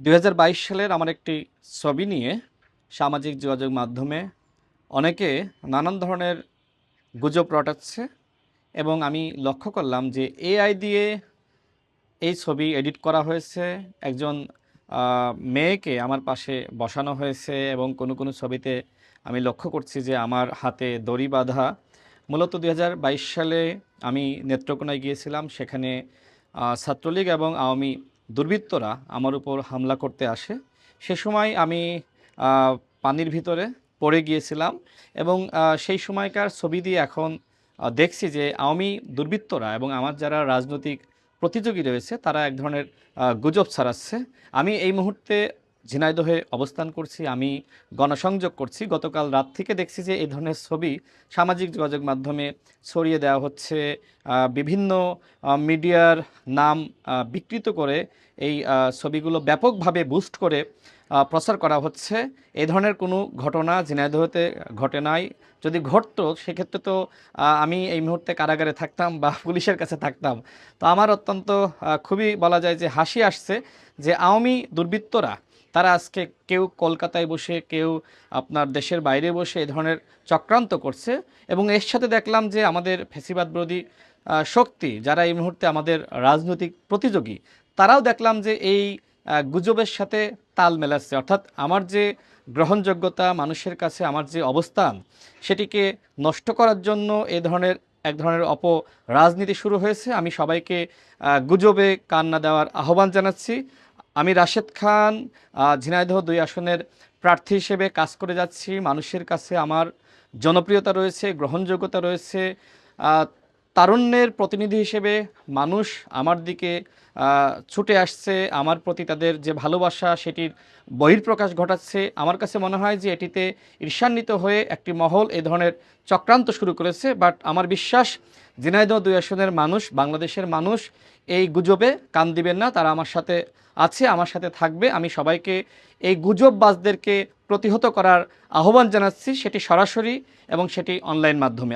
২০২২ সালের আমার একটি ছবি নিয়ে সামাজিক যোগাযোগ মাধ্যমে অনেকে নানান ধরনের গুজব রটাচ্ছে এবং আমি লক্ষ্য করলাম যে এআই দিয়ে এই ছবি এডিট করা হয়েছে। একজন মেয়েকে আমার পাশে বসানো হয়েছে এবং কোনো ছবিতে আমি লক্ষ্য করছি যে আমার হাতে দড়ি বাঁধা। মূলত ২০২২ সালে আমি নেত্রকোনায় গিয়েছিলাম। সেখানে ছাত্রলীগ এবং আওয়ামী দুর্বৃত্তরা আমার উপর হামলা করতে আসে। সে সময় আমি আহ, পানির ভিতরে পড়ে গিয়েছিলাম এবং সেই সময়কার ছবি দিয়ে এখন দেখছি যে আওয়ামী দুর্বৃত্তরা এবং আমার যারা রাজনৈতিক প্রতিযোগী রয়েছে তারা এক ধরনের গুজব ছড়াচ্ছে। আমি এই মুহূর্তে ঝিনাইদহে অবস্থান করছি, আমি গণসংযোগ করছি। গতকাল রাত থেকে দেখছি যে এই ধরনের ছবি সামাজিক যোগাযোগ মাধ্যমে ছড়িয়ে দেওয়া হচ্ছে। বিভিন্ন মিডিয়ার নাম বিকৃত করে এই ছবিগুলো ব্যাপকভাবে বুস্ট করে প্রচার করা হচ্ছে। এই ধরনের কোনো ঘটনা ঝিনাইদহতে ঘটে নাই। যদি ঘটতো সেক্ষেত্রে তো আমি এই মুহূর্তে কারাগারে থাকতাম বা পুলিশের কাছে থাকতাম। তো আমার অত্যন্ত খুবই বলা যায় যে হাসি আসছে যে আওয়ামী দুর্বৃত্তরা তারা আজকে কেউ কলকাতায় বসে, কেউ আপনার দেশের বাইরে বসে এই ধরনের চক্রান্ত করছে। এবং এর সাথে দেখলাম যে আমাদের ফ্যাসিবাদ বিরোধী শক্তি যারা এই মুহূর্তে আমাদের রাজনৈতিক প্রতিযোগী, তারাও দেখলাম যে এই গুজবের সাথে তাল মেলাচ্ছে। অর্থাৎ আমার যে গ্রহণযোগ্যতা, মানুষের কাছে আমার যে অবস্থান, সেটিকে নষ্ট করার জন্য এক ধরনের রাজনীতি শুরু হয়েছে। আমি সবাইকে গুজবে কান না দেওয়ার আহ্বান জানাচ্ছি। আমি রাশেদ খান, ঝিনাইদহ ২ আসনের প্রার্থী হিসেবে কাজ করে যাচ্ছি। মানুষের কাছে আমার জনপ্রিয়তা রয়েছে, গ্রহণযোগ্যতা রয়েছে। আহ, তারুণ্যের প্রতিনিধি হিসেবে মানুষ আমার দিকে ছুটে আসছে। আমার প্রতি তাদের যে ভালোবাসা সেটির বহিঃপ্রকাশ ঘটাচ্ছে। আমার কাছে মনে হয় যে এটিতে ঈর্ষান্বিত হয়ে একটি মহল এ ধরনের চক্রান্ত শুরু করেছে। বাট আমার বিশ্বাস ঝিনাইদহ ২ আসনের মানুষ, বাংলাদেশের মানুষ এই গুজবে কান দিবেন না। তারা আমার সাথে আছে, আমার সাথে থাকবে। আমি সবাইকে এই গুজববাজদেরকে প্রতিহত করার আহ্বান জানাচ্ছি, সেটি সরাসরি এবং সেটি অনলাইন মাধ্যমে।